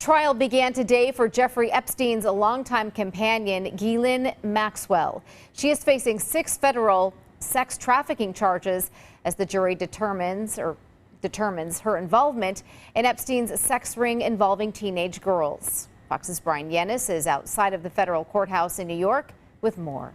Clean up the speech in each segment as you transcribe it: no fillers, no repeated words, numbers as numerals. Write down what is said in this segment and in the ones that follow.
Trial began today for Jeffrey Epstein's longtime companion, Ghislaine Maxwell. She is facing 6 federal sex trafficking charges as the jury determines her involvement in Epstein's sex ring involving teenage girls. Fox's Brian Yennis is outside of the federal courthouse in New York with more.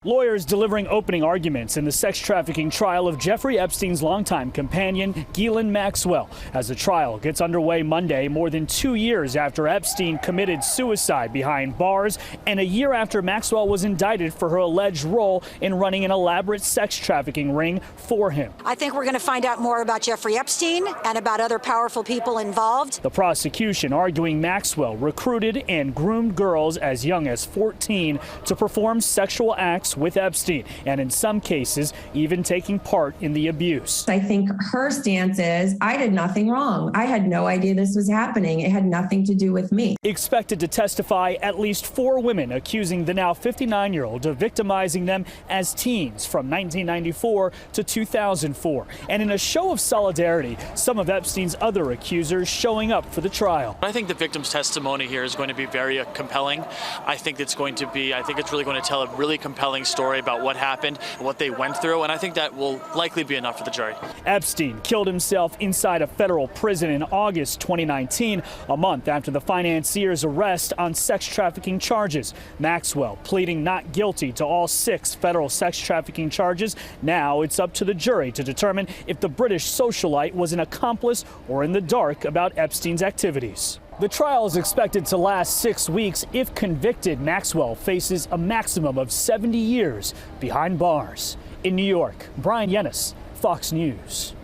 Lawyers delivering opening arguments in the sex trafficking trial of Jeffrey Epstein's longtime companion, Ghislaine Maxwell. As the trial gets underway Monday, more than 2 years after Epstein committed suicide behind bars and a year after Maxwell was indicted for her alleged role in running an elaborate sex trafficking ring for him. I think we're going to find out more about Jeffrey Epstein and about other powerful people involved. The prosecution arguing Maxwell recruited and groomed girls as young as 14 to perform sexual acts with Epstein, and in some cases, even taking part in the abuse. I think her stance is, I did nothing wrong. I had no idea this was happening. It had nothing to do with me. Expected to testify at least 4 women accusing the now 59-year-old of victimizing them as teens from 1994 to 2004. And in a show of solidarity, some of Epstein's other accusers showing up for the trial. I think the victim's testimony here is going to be very compelling. I think it's really going to tell a really compelling story about what happened, what they went through, and I think that will likely be enough for the jury. Epstein killed himself inside a federal prison in August 2019, a month after the financier's arrest on sex trafficking charges. Maxwell pleading not guilty to all 6 federal sex trafficking charges. Now it's up to the jury to determine if the British socialite was an accomplice or in the dark about Epstein's activities. The trial is expected to last 6 weeks. If convicted, Maxwell faces a maximum of 70 years behind bars. In New York, Brian Yennis, Fox News.